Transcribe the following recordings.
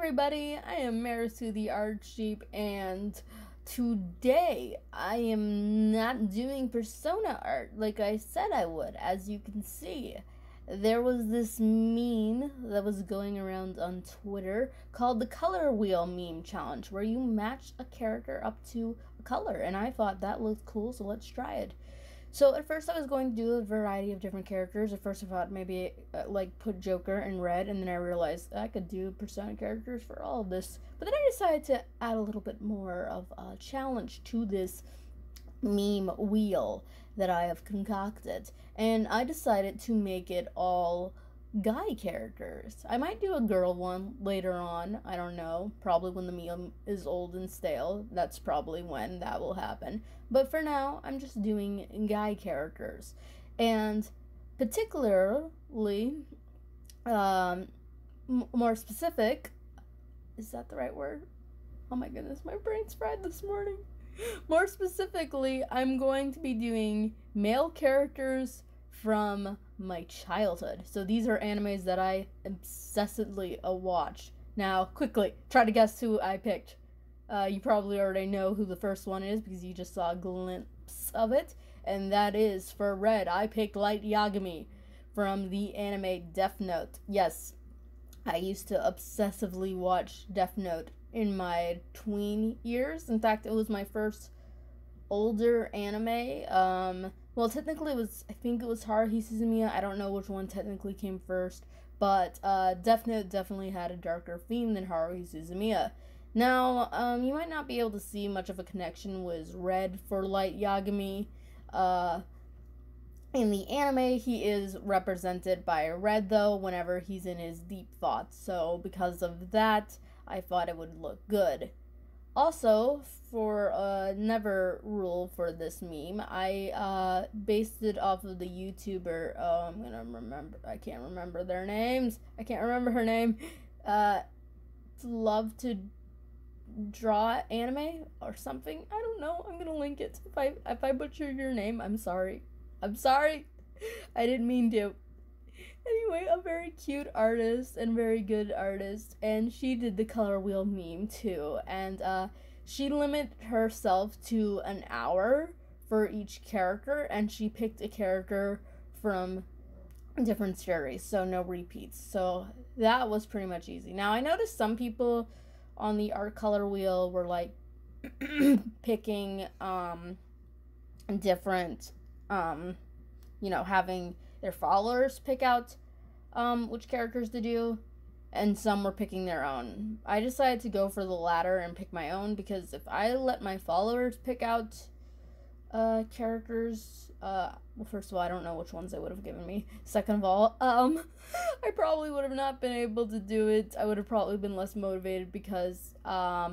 everybody, I am Merisu the Art Sheep, and today I am not doing persona art like I said I would. As you can see, there was this meme that was going around on Twitter called the Color Wheel Meme Challenge, where you match a character up to a color, and I thought that looked cool, so let's try it. So at first I was going to do a variety of different characters. At first I thought maybe like put Joker in red, and then I realized I could do persona characters for all of this. But then I decided to add a little bit more of a challenge to this meme wheel that I have concocted. And I decided to make it all guy characters. I might do a girl one later on. I don't know. Probably when the meme is old and stale. That's probably when that will happen. But for now, I'm just doing guy characters. And particularly, more specific, is that the right word? Oh my goodness, my brain's fried this morning. More specifically, I'm going to be doing male characters from my childhood. So these are animes that I obsessively watch. Now, quickly, try to guess who I picked. You probably already know who the first one is because you just saw a glimpse of it. And that is, for red, I picked Light Yagami from the anime Death Note. Yes, I used to obsessively watch Death Note in my tween years. In fact, it was my first older anime. Well, technically I think it was Haruhi Suzumiya. I don't know which one technically came first, but Death Note definitely had a darker theme than Haruhi Suzumiya. Now, you might not be able to see much of a connection with red for Light Yagami. In the anime, he is represented by red, though, whenever he's in his deep thoughts. So, because of that, I thought it would look good. Also, for another rule for this meme, I based it off of the YouTuber, I can't remember their names. I can't remember her name. Love to draw anime or something. I don't know. I'm gonna link it. If I butcher your name, I'm sorry. I'm sorry. I didn't mean to. Anyway, a very cute artist and very good artist, and she did the color wheel meme too, and she limited herself to an hour for each character, and she picked a character from different series, so no repeats. So that was pretty much easy. Now, I noticed some people on the art color wheel were like picking different having their followers pick out which characters to do, and some were picking their own. I decided to go for the latter and pick my own, because if I let my followers pick out characters, well, first of all, I don't know which ones they would have given me. Second of all, I probably would have not been able to do it. I would have probably been less motivated because I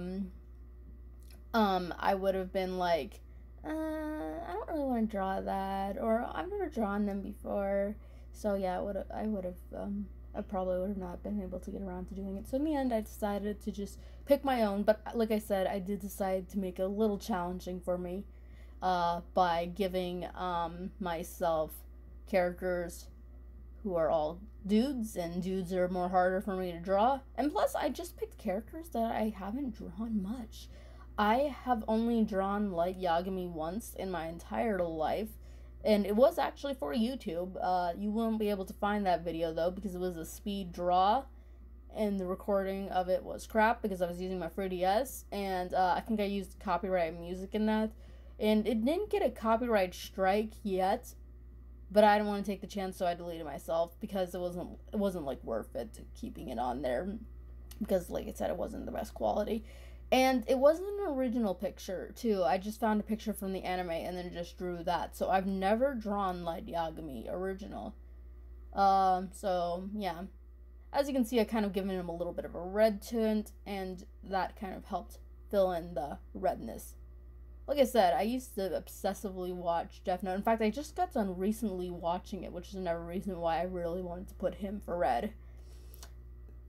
would have been like, I don't really want to draw that, or I've never drawn them before. So yeah, I probably would have not been able to get around to doing it. So in the end, I decided to just pick my own. But like I said, I did decide to make it a little challenging for me, by giving myself characters who are all dudes, and dudes are more harder for me to draw. And plus, I just picked characters that I haven't drawn much. I have only drawn Light Yagami once in my entire life, and it was actually for YouTube. You won't be able to find that video, though, because it was a speed draw, and the recording of it was crap because I was using my 3DS, and I think I used copyright music in that, and it didn't get a copyright strike yet, but I didn't want to take the chance, so I deleted it myself, because it wasn't like worth it keeping it on there, because like I said, it wasn't the best quality. And it wasn't an original picture, too. I just found a picture from the anime and then just drew that. So I've never drawn Light Yagami original. So, yeah. As you can see, I kind of given him a little bit of a red tint, and that kind of helped fill in the redness. Like I said, I used to obsessively watch Death Note. In fact, I just got done recently watching it, which is another reason why I really wanted to put him for red.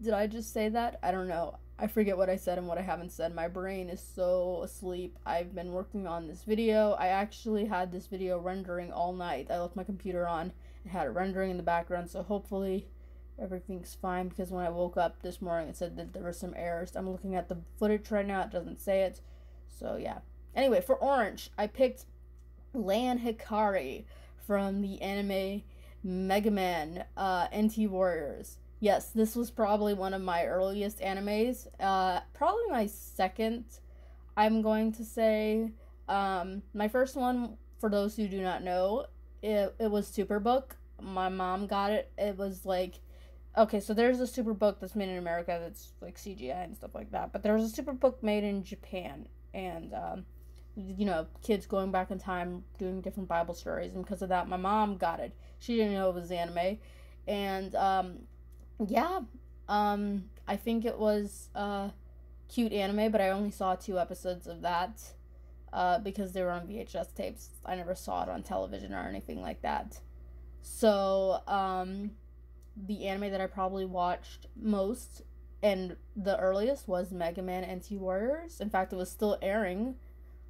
Did I just say that? I don't know. I forget what I said and what I haven't said. My brain is so asleep. I've been working on this video. I actually had this video rendering all night. I left my computer on and had it rendering in the background, so hopefully everything's fine, because when I woke up this morning it said that there were some errors. I'm looking at the footage right now, it doesn't say it. So yeah. Anyway, for orange, I picked Lan Hikari from the anime Megaman NT Warriors. Yes, this was probably one of my earliest animes. Probably my second, I'm going to say. My first one, for those who do not know, it was Superbook. My mom got it. It was like, okay, so there's a Superbook that's made in America that's like CGI and stuff like that. But there was a Superbook made in Japan. And, you know, kids going back in time doing different Bible stories. And because of that, my mom got it. She didn't know it was anime. And, yeah, I think it was cute anime, but I only saw 2 episodes of that. Because they were on VHS tapes. I never saw it on television or anything like that. So, the anime that I probably watched most and the earliest was Megaman NT Warriors. In fact, it was still airing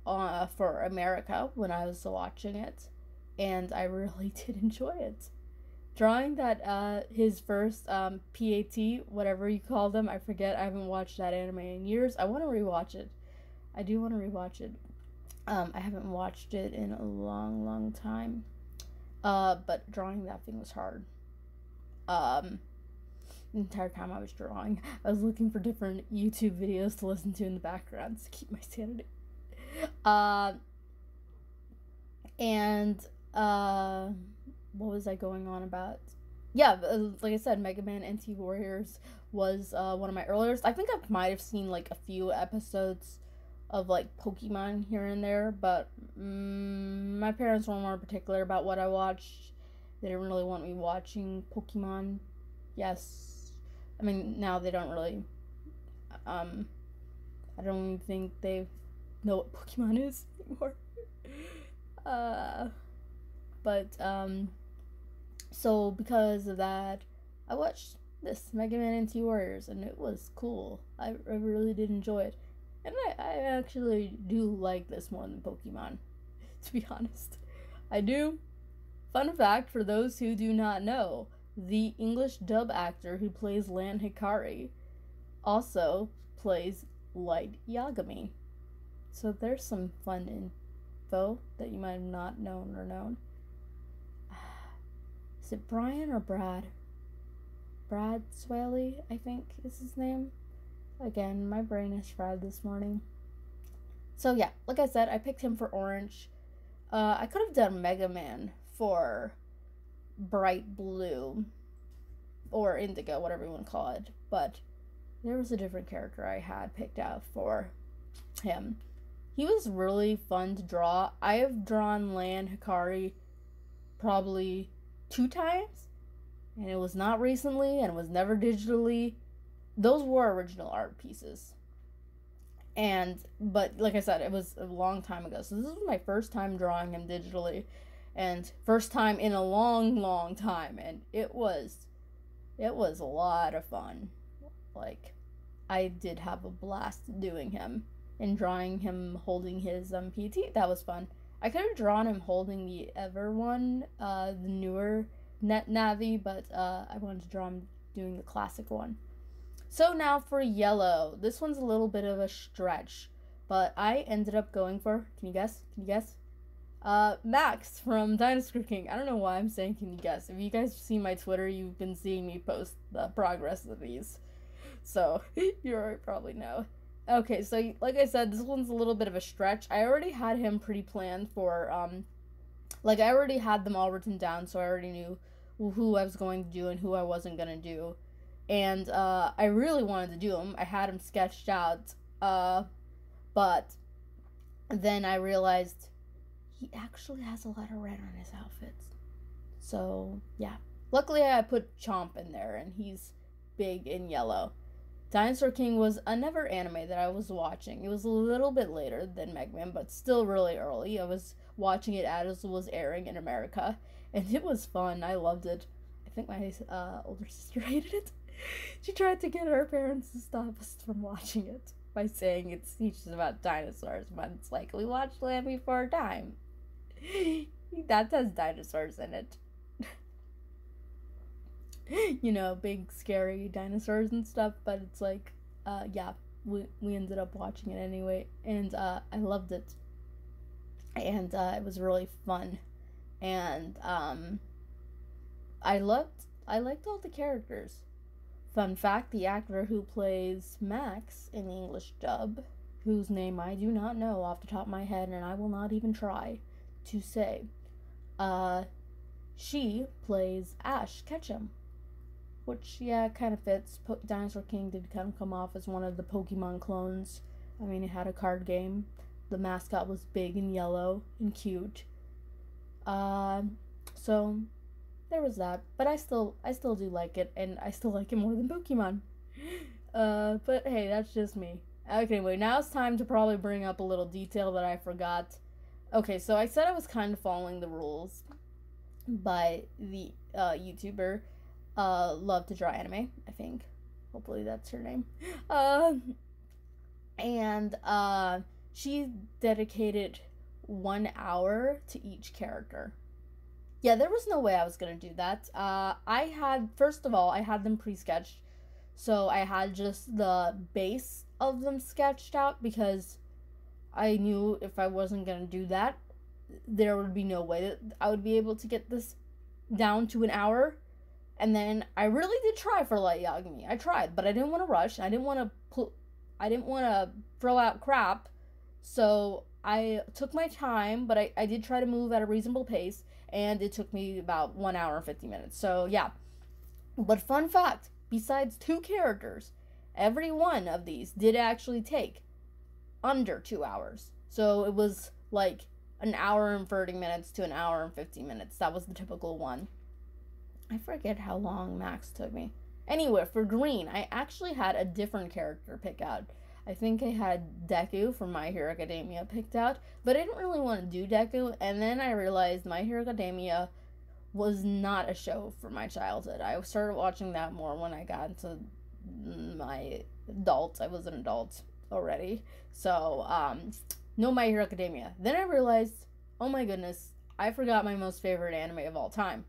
for America when I was watching it. And I really did enjoy it. Drawing that, his first PAT, whatever you call them, I forget. I haven't watched that anime in years. I want to rewatch it. I do want to rewatch it. I haven't watched it in a long time. But drawing that thing was hard. The entire time I was drawing, I was looking for different YouTube videos to listen to in the background to keep my sanity. What was I going on about? Yeah, like I said, Mega Man NT Warriors was one of my earliest. I think I might have seen like a few episodes of like Pokemon here and there, but my parents were more particular about what I watched. They didn't really want me watching Pokemon. Yes, I mean, now they don't really. I don't even think they know what Pokemon is anymore. So because of that, I watched this Mega Man NT Warriors, and it was cool. I really did enjoy it. And I actually do like this more than Pokemon, to be honest. I do. Fun fact for those who do not know, the English dub actor who plays Lan Hikari also plays Light Yagami. So there's some fun info that you might have not known or known. Is it Brian or Brad? Brad Swaley, I think is his name. Again, my brain is fried this morning. So yeah, like I said, I picked him for orange. I could have done Mega Man for bright blue or indigo, whatever you want to call it, but there was a different character I had picked out for him. He was really fun to draw. I have drawn Lan Hikari probably 2 times, and it was not recently, and it was never digitally. Those were original art pieces. But like I said, it was a long time ago. So this was my first time drawing him digitally, and first time in a long time, and it was a lot of fun. Like, I did have a blast doing him and drawing him holding his PT. That was fun. I could have drawn him holding the Ever one, the newer Net Navi, but I wanted to draw him doing the classic one. So now for yellow. This one's a little bit of a stretch, but I ended up going for, can you guess? Max from Dinosaur King. I don't know why I'm saying can you guess. If you guys see my Twitter, you've been seeing me post the progress of these. So, you already probably know. Okay, so like I said, this one's a little bit of a stretch. I already had him pretty planned for, I already had them all written down, so I already knew who I was going to do and who I wasn't going to do. And I really wanted to do him. I had him sketched out, but then I realized he actually has a lot of red on his outfits. So, yeah. Luckily, I put Chomp in there, and he's big in yellow. Dinosaur King was another anime that I was watching. It was a little bit later than Megaman, but still really early. I was watching it as it was airing in America, and it was fun. I loved it. I think my older sister hated it. She tried to get her parents to stop us from watching it by saying it teaches about dinosaurs, but it's like, we watched Land Before Time. That has dinosaurs in it. you know, big scary dinosaurs and stuff, but it's like, yeah, we ended up watching it anyway, and I loved it, and it was really fun, and I liked all the characters. Fun fact: the actor who plays Max in the English dub, whose name I do not know off the top of my head, and I will not even try to say, she plays Ash Ketchum, which, yeah, kind of fits. Dinosaur King did kind of come off as one of the Pokemon clones. I mean, it had a card game. The mascot was big and yellow and cute. So there was that. But I still do like it, and I still like it more than Pokemon. But hey, that's just me. Okay, anyway, now it's time to probably bring up a little detail that I forgot. Okay, so I said I was kind of following the rules by the YouTuber Love to Draw Anime, I think. Hopefully that's her name. And she dedicated 1 hour to each character. Yeah, there was no way I was gonna do that. First of all, I had them pre-sketched, so I had just the base of them sketched out, because I knew if I wasn't gonna do that, there would be no way that I would be able to get this down to an hour. And then I really did try for Light Yagami. I tried, but I didn't want to rush. I didn't want to throw out crap. So I took my time, but I did try to move at a reasonable pace, and it took me about 1 hour and 50 minutes. So yeah. But fun fact, besides 2 characters, every one of these did actually take under 2 hours. So it was like an hour and 30 minutes to an hour and 50 minutes. That was the typical one. I forget how long Max took me. Anyway, for green, I actually had a different character pick out. I think I had Deku from My Hero Academia picked out, but I didn't really want to do Deku, and then I realized My Hero Academia was not a show for my childhood. I started watching that more when I got into my adult. I was an adult already. So, no My Hero Academia. Then I realized, oh my goodness, I forgot my most favorite anime of all time.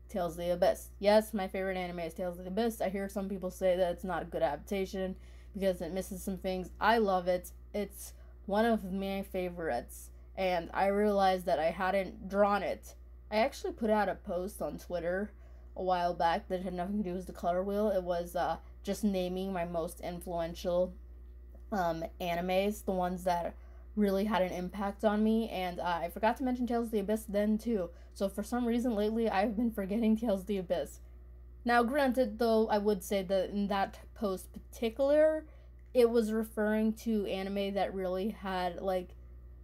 Tales of the Abyss. Yes, my favorite anime is Tales of the Abyss. I hear some people say that it's not a good adaptation because it misses some things. I love it. It's one of my favorites. And I realized that I hadn't drawn it. I actually put out a post on Twitter a while back that had nothing to do with the color wheel. It was just naming my most influential animes, the ones that really had an impact on me, and I forgot to mention Tales of the Abyss then too. So for some reason lately, I've been forgetting Tales of the Abyss. Now, granted, though, I would say that in that post particular, it was referring to anime that really had, like,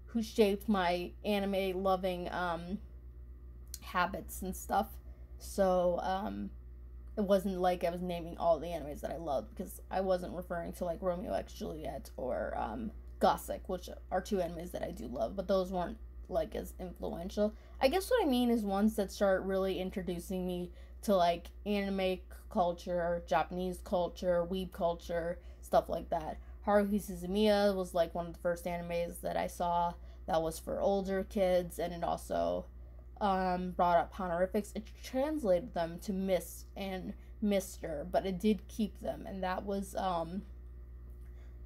who shaped my anime loving habits and stuff. So it wasn't like I was naming all the animes that I loved, because I wasn't referring to like Romeo x Juliet or Gothic, which are 2 animes that I do love, but those weren't like as influential. I guess what I mean is ones that start really introducing me to like anime culture, Japanese culture, weeb culture, stuff like that. Haruhi Suzumiya was like one of the first animes that I saw that was for older kids, and it also brought up honorifics. It translated them to Miss and Mr., but it did keep them, and that was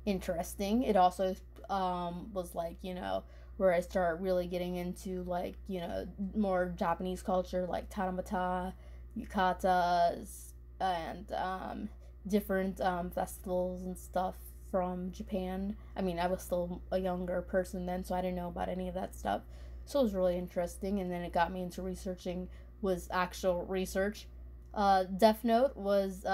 interesting. It also was like, you know, where I start really getting into like, you know, more Japanese culture, like Taramata, yukatas, and different festivals and stuff from Japan. I mean, I was still a younger person then, so I didn't know about any of that stuff. So it was really interesting, and then it got me into researching, was actual research. Death Note was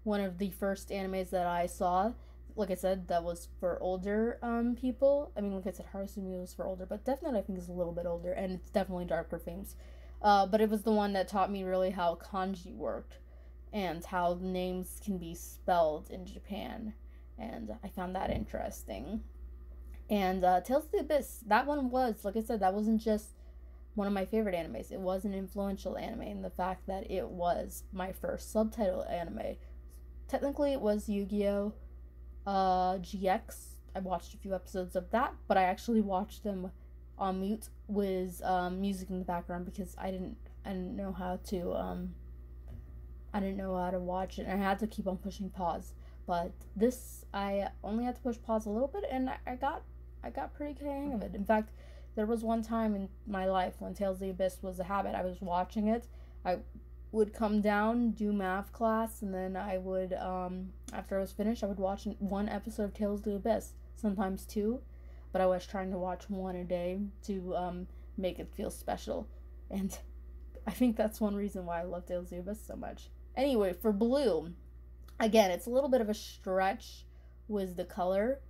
one of the first animes that I saw. Like I said, that was for older people. I mean, like I said, Haruhi was for older, but Death Note I think is a little bit older, and it's definitely darker themes. But it was the one that taught me really how kanji worked and how names can be spelled in Japan, and I found that interesting. And Tales of the Abyss, that one was, like I said, that wasn't just one of my favorite animes. It was an influential anime in the fact that it was my first subtitle anime. Technically, it was Yu-Gi-Oh! GX. I watched a few episodes of that, but I actually watched them on mute with music in the background because I didn't know how to I didn't know how to watch it, and I had to keep on pushing pause. But this, I only had to push pause a little bit, and I got pretty good hang of it. In fact, there was one time in my life when Tales of the Abyss was a habit. I was watching it. I would come down, do math class, and then I would, after I was finished, I would watch one episode of Tales of the Abyss, sometimes two, but I was trying to watch one a day to make it feel special, and I think that's one reason why I love Tales of the Abyss so much. Anyway, for blue, again, it's a little bit of a stretch with the color.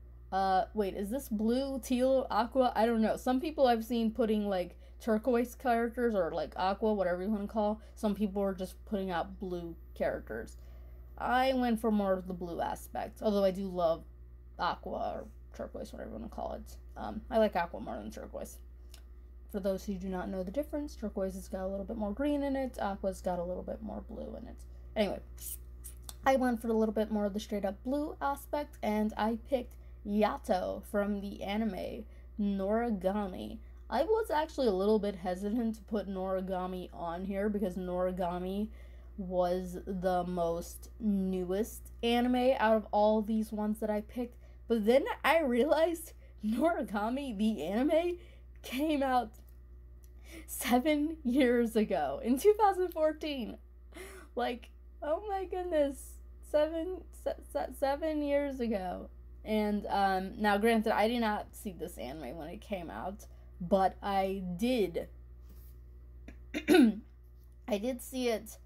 Wait, is this blue, teal, aqua? I don't know. Some people I've seen putting, like, turquoise characters, or, like, aqua, whatever you want to call. Some people are just putting out blue characters. I went for more of the blue aspect, although I do love aqua, or turquoise, whatever you want to call it. I like aqua more than turquoise. For those who do not know the difference, turquoise has got a little bit more green in it, aqua's got a little bit more blue in it. Anyway, I went for a little bit more of the straight up blue aspect, and I picked Yato from the anime Noragami. I was actually a little bit hesitant to put Noragami on here because Noragami was the most newest anime out of all these ones that I picked. But then I realized Noragami, the anime, came out 7 years ago in 2014. Like, oh my goodness, 7 years ago. And now granted, I did not see this anime when it came out, but I did I did see it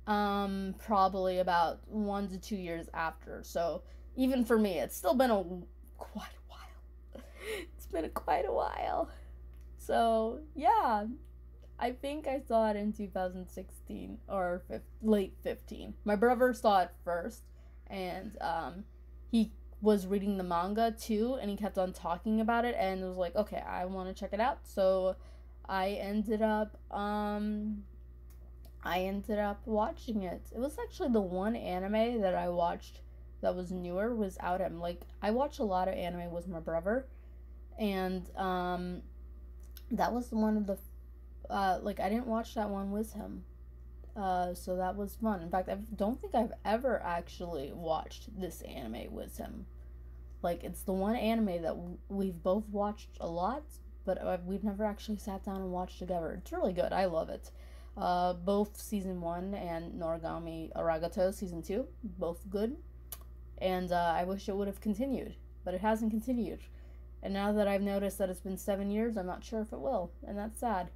probably about 1 to 2 years after. So even for me, it's still been quite a while. It's been quite a while. So yeah, I think I saw it in 2016 or late 15. My brother saw it first, and he was reading the manga too, and he kept on talking about it, and it was like, okay, I want to check it out. So I ended up watching it. It was actually the one anime that I watched that was newer without him. Like, I watch a lot of anime with my brother, and that was one of the like, I didn't watch that one with him. So that was fun. In fact, I don't think I've ever actually watched this anime with him. Like, it's the one anime that we've both watched a lot, but we've never actually sat down and watched together. It's really good. I love it. Both season 1 and Noragami Aragato season 2, both good. And I wish it would have continued, but it hasn't continued. And now that I've noticed that it's been 7 years, I'm not sure if it will, and that's sad.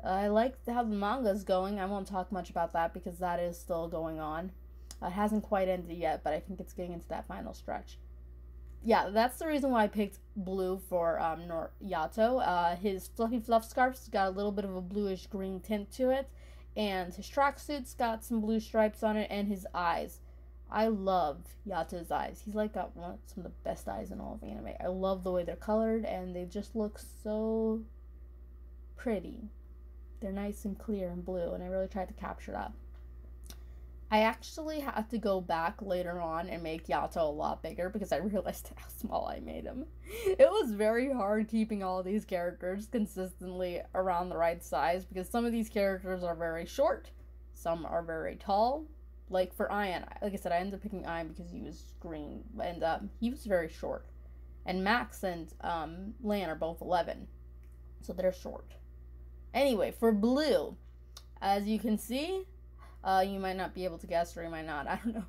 I like how the manga's going. I won't talk much about that because that is still going on. It hasn't quite ended yet, but I think it's getting into that final stretch. Yeah, that's the reason why I picked blue for Yato. His fluffy fluff scarf's got a little bit of a bluish green tint to it, and his tracksuit's got some blue stripes on it, and his eyes. I love Yato's eyes. He's like got some of the best eyes in all of anime. I love the way they're colored, and they just look so pretty. They're nice and clear and blue, and I really tried to capture that. I actually had to go back later on and make Yato a lot bigger because I realized how small I made him. It was very hard keeping all these characters consistently around the right size because some of these characters are very short, some are very tall. Like for Ian, like I said, I ended up picking Ian because he was green, and he was very short. And Max and Lan are both 11, so they're short. Anyway, for blue, as you can see, you might not be able to guess, or you might not, I don't know.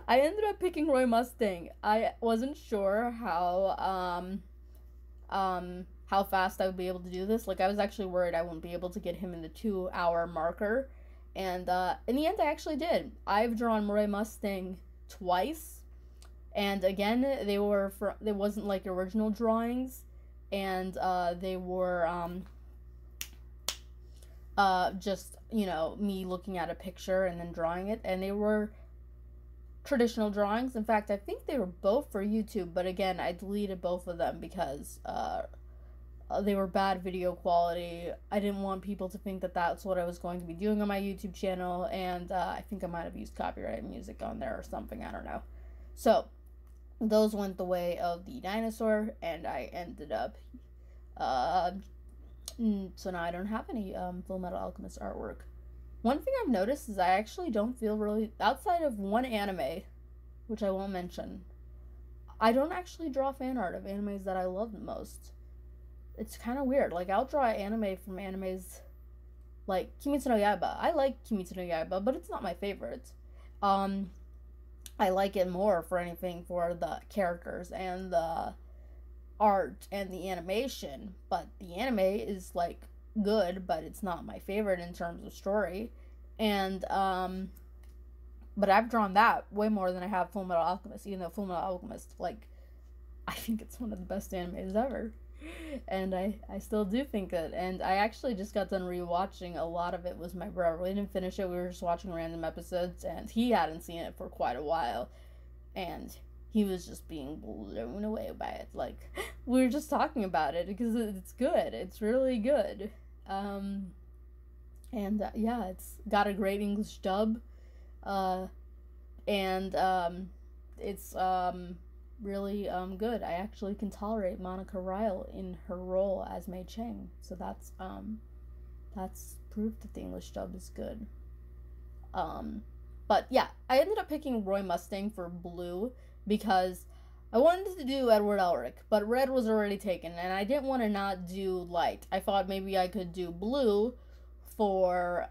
I ended up picking Roy Mustang. I wasn't sure how fast I would be able to do this. Like, I was actually worried I wouldn't be able to get him in the 2-hour marker. And in the end, I actually did. I've drawn Roy Mustang twice. And again, they wasn't like original drawings. And they were just, you know, me looking at a picture and then drawing it. And they were traditional drawings. In fact, I think they were both for YouTube. But again, I deleted both of them because they were bad video quality. I didn't want people to think that that's what I was going to be doing on my YouTube channel, and I think I might have used copyright music on there or something, I don't know. So, those went the way of the Dinosaur, and I ended up, so now I don't have any Fullmetal Alchemist artwork. One thing I've noticed is I actually don't feel really, outside of one anime, which I won't mention, I don't actually draw fan art of animes that I love the most. It's kind of weird. Like, I'll draw anime from animes like Kimetsu no Yaiba. I like Kimetsu no Yaiba, but it's not my favorite. I like it more for anything for the characters and the art and the animation, but the anime is like good, but it's not my favorite in terms of story. And but I've drawn that way more than I have Fullmetal Alchemist, even though Fullmetal Alchemist, like, I think it's one of the best animes ever. And I still do think it. And I actually just got done rewatching a lot of it with my brother. We didn't finish it. We were just watching random episodes, and he hadn't seen it for quite a while. And he was just being blown away by it. Like, we were just talking about it because it's good. It's really good. Yeah, it's got a great English dub. It's really good. I actually can tolerate Monica Ryle in her role as Mei Chang, so that's proof that the English dub is good. But yeah, I ended up picking Roy Mustang for blue because I wanted to do Edward Elric, but red was already taken, and I didn't want to not do light. I thought maybe I could do blue for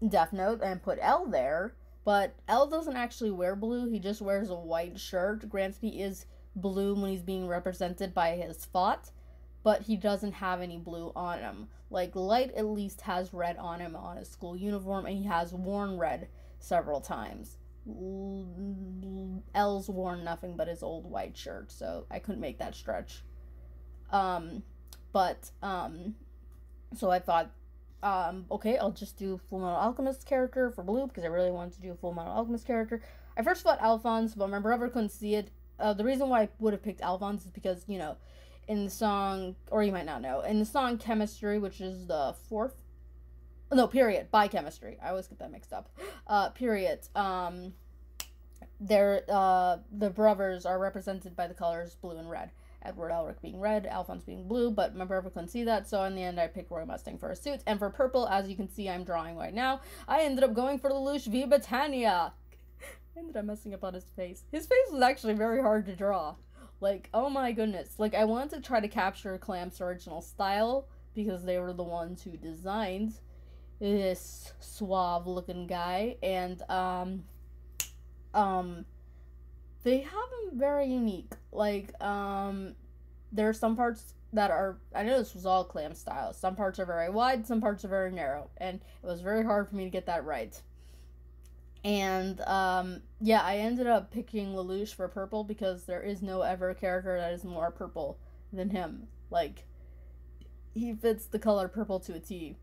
Death Note and put L there. But L doesn't actually wear blue, he just wears a white shirt. Granted, he is blue when he's being represented by his thought, but he doesn't have any blue on him. Like, Light at least has red on him on his school uniform, and he has worn red several times. L's worn nothing but his old white shirt, so I couldn't make that stretch. So I thought, okay, I'll just do Fullmetal Alchemist character for blue because I really wanted to do a Fullmetal Alchemist character. I first thought Alphonse, but my brother couldn't see it. The reason why I would have picked Alphonse is because, you know, in the song, or you might not know, in the song Chemistry, which is the Period, by Chemistry. I always get that mixed up. Period. The brothers are represented by the colors blue and red. Edward Elric being red, Alphonse being blue, but my brother couldn't see that, so in the end I picked Roy Mustang for a suit. And for purple, as you can see I'm drawing right now, I ended up going for Lelouch v. Britannia. I ended up messing up on his face. His face was actually very hard to draw. Like, oh my goodness. Like, I wanted to try to capture Clamp's original style, because they were the ones who designed this suave-looking guy, and, they have them very unique. Like, there are some parts that are, I know this was all Clam style. Some parts are very wide, some parts are very narrow, and it was very hard for me to get that right. And, yeah, I ended up picking Lelouch for purple because there is no ever character that is more purple than him. Like, he fits the color purple to a T.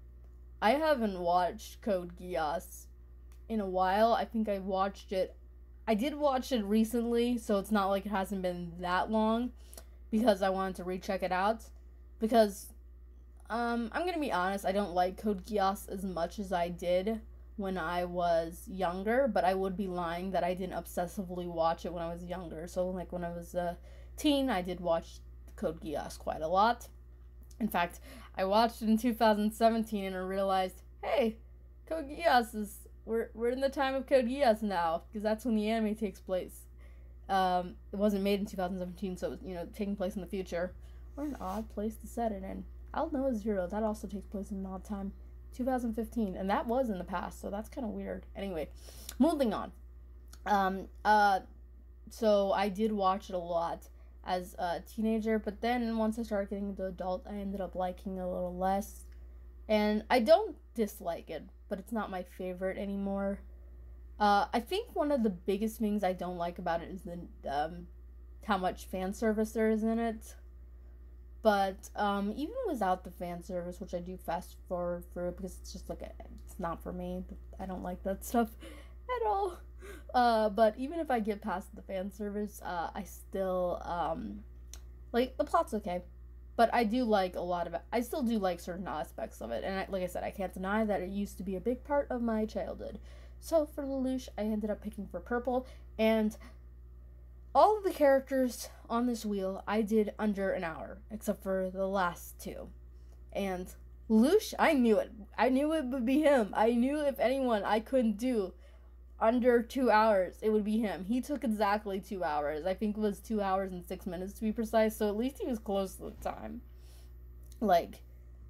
I haven't watched Code Geass in a while. I think I did watch it recently, so it's not like it hasn't been that long, because I wanted to recheck it out. Because, I'm gonna be honest, I don't like Code Geass as much as I did when I was younger, but I would be lying that I didn't obsessively watch it when I was younger. So, like, when I was a teen, I did watch Code Geass quite a lot. In fact, I watched it in 2017 and I realized, hey, Code Geass is... We're in the time of Code Geass now, because that's when the anime takes place. It wasn't made in 2017, so it was, you know, taking place in the future. What an odd place to set it in. I'll Know Zero, that also takes place in an odd time. 2015, and that was in the past, so that's kind of weird. Anyway, moving on. So I did watch it a lot as a teenager, but then once I started getting into adult, I ended up liking it a little less. And I don't dislike it, but it's not my favorite anymore. I think one of the biggest things I don't like about it is the how much fan service there is in it. But even without the fan service, which I do fast forward through because it's just like it's not for me. I don't like that stuff at all. But even if I get past the fan service, I still like the plot's okay. But I do like a lot of it. I still do like certain aspects of it. And like I said, I can't deny that it used to be a big part of my childhood. So for Lelouch, I ended up picking for purple. And all of the characters on this wheel, I did under an hour. Except for the last two. And Lelouch, I knew it. I knew it would be him. I knew if anyone I couldn't do under 2 hours, it would be him. He took exactly 2 hours. I think it was 2 hours and 6 minutes to be precise, so at least he was close to the time. Like,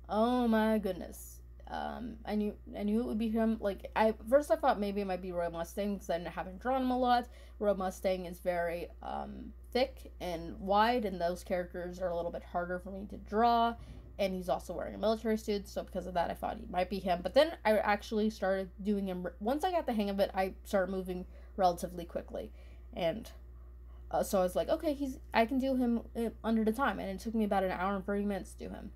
oh my goodness. I knew it would be him. Like, first I thought maybe it might be Roy Mustang because I haven't drawn him a lot. Roy Mustang is very thick and wide, and those characters are a little bit harder for me to draw. And he's also wearing a military suit, so because of that, I thought he might be him. But then I actually started doing him. Once I got the hang of it, I started moving relatively quickly, and so I was like, okay, I can do him under the time, and it took me about an hour and 30 minutes to do him.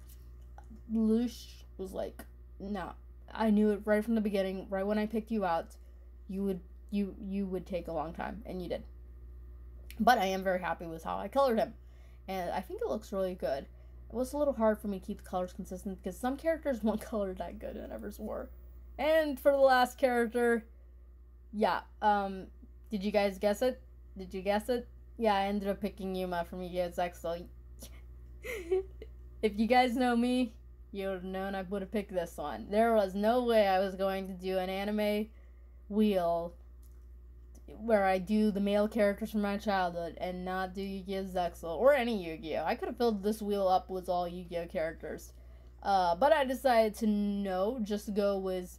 Lelouch was like, no, I knew it right from the beginning. Right when I picked you out, you would take a long time, and you did. But I am very happy with how I colored him, and I think it looks really good. It was a little hard for me to keep the colors consistent because some characters won't color that good in Ever's War. And for the last character, yeah, did you guys guess it? Did you guess it? Yeah, I ended up picking Yuma from Yu-Gi-Oh! ZEXAL. If you guys know me, you would have known I would have picked this one. There was no way I was going to do an anime wheel where I do the male characters from my childhood and not do Yu-Gi-Oh! ZEXAL or any Yu-Gi-Oh! I could have filled this wheel up with all Yu-Gi-Oh! Characters. But I decided to just go with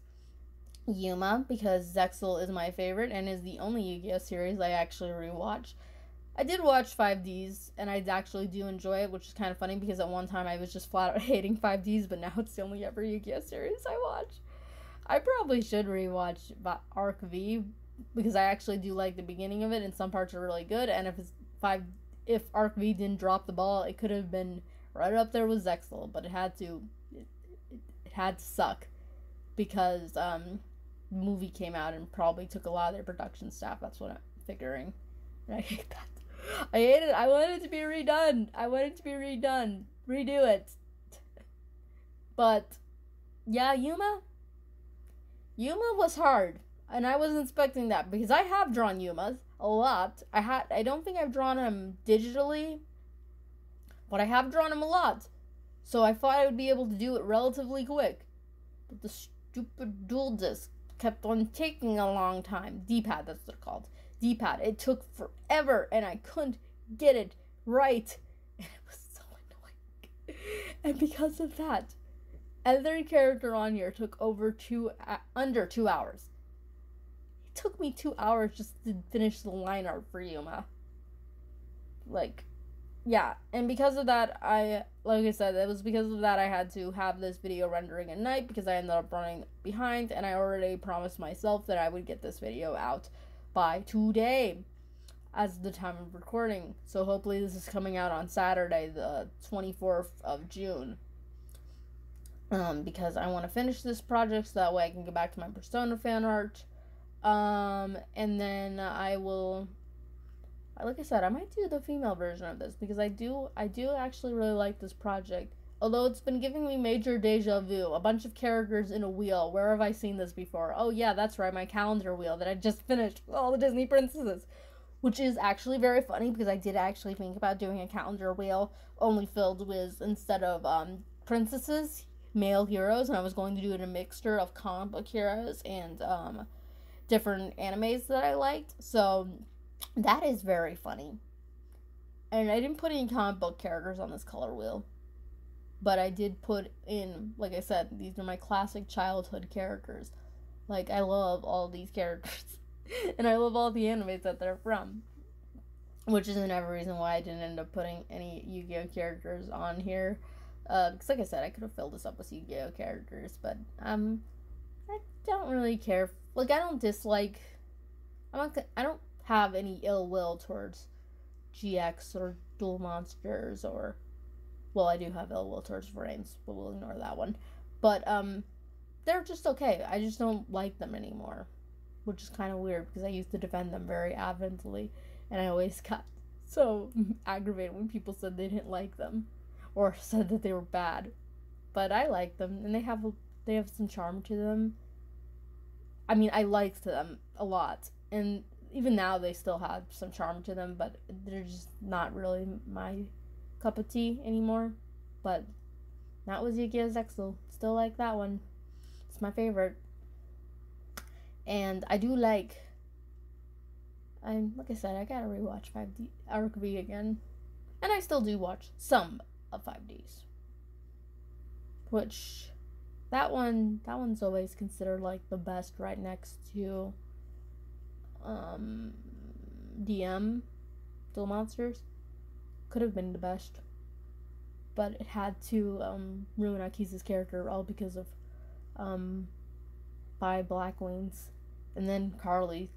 Yuma because ZEXAL is my favorite and is the only Yu-Gi-Oh! Series I actually rewatch. I did watch 5Ds and I actually do enjoy it, which is kind of funny because at one time I was just flat out hating 5Ds, but now it's the only ever Yu-Gi-Oh! Series I watch. I probably should rewatch Arc V, because I actually do like the beginning of it, and some parts are really good. And if Arc V didn't drop the ball, it could have been right up there with ZEXAL, but it had to suck because the movie came out and probably took a lot of their production staff. That's what I'm figuring. And I hate that. I hate it. I want it to be redone. Redo it. But yeah, Yuma was hard. And I wasn't expecting that because I have drawn Yumas a lot. I don't think I've drawn him digitally, but I have drawn him a lot. So I thought I would be able to do it relatively quick. But the stupid dual disc kept on taking a long time. D-pad, that's what they're called. D-pad. It took forever and I couldn't get it right. And it was so annoying. And because of that, every character on here took under 2 hours. Took me 2 hours just to finish the line art for Yuma. Like, yeah, and because of that, like I said, it was because of that I had to have this video rendering at night because I ended up running behind, and I already promised myself that I would get this video out by today as the time of recording. So hopefully this is coming out on Saturday, the 24th of June. Because I want to finish this project so that way I can get back to my Persona fan art. And then I will, like I said, I might do the female version of this because I do actually really like this project. Although it's been giving me major deja vu, a bunch of characters in a wheel. Where have I seen this before? Oh yeah, that's right, my calendar wheel that I just finished with all the Disney princesses. Which is actually very funny because I did actually think about doing a calendar wheel only filled with, instead of princesses, male heroes, and I was going to do it a mixture of comic book heroes and different animes that I liked. So that is very funny. And I didn't put any comic book characters on this color wheel, but I did put in, like I said, these are my classic childhood characters. Like, I love all these characters and I love all the animes that they're from, which is another reason why I didn't end up putting any Yu-Gi-Oh characters on here, because like I said, I could have filled this up with Yu-Gi-Oh characters, but I don't really care. Like, I don't dislike, I don't have any ill will towards GX or Dual Monsters, or, well, I do have ill will towards Vrains, but we'll ignore that one. But, they're just okay. I just don't like them anymore, which is kind of weird because I used to defend them very adamantly, and I always got so aggravated when people said they didn't like them or said that they were bad. But I like them, and they have some charm to them. I mean, I liked them a lot, and even now they still have some charm to them, but they're just not really my cup of tea anymore. But That was Yu-Gi-Oh! ZEXAL. Still like that one. It's my favorite. And I do like... like I said, I gotta rewatch 5D Arc V again. And I still do watch some of 5Ds. Which... That one's always considered like the best, right next to DM, Duel Monsters. Could have been the best, but it had to ruin Akiza's character, all because of 5 Black Wings. And then Carly,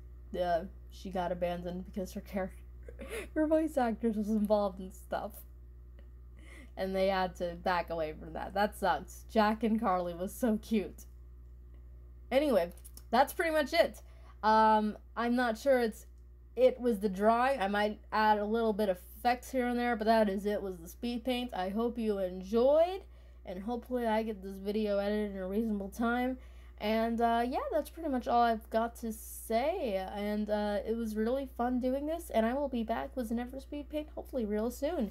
she got abandoned because her character, her voice actress was involved in stuff. And they had to back away from that. That sucks. Jack and Carly was so cute. Anyway, that's pretty much it. I'm not sure it was the drawing. I might add a little bit of effects here and there, but that is it, was the speed paint. I hope you enjoyed, and hopefully I get this video edited in a reasonable time. And yeah, that's pretty much all I've got to say. And it was really fun doing this, and I will be back with another speed paint hopefully real soon.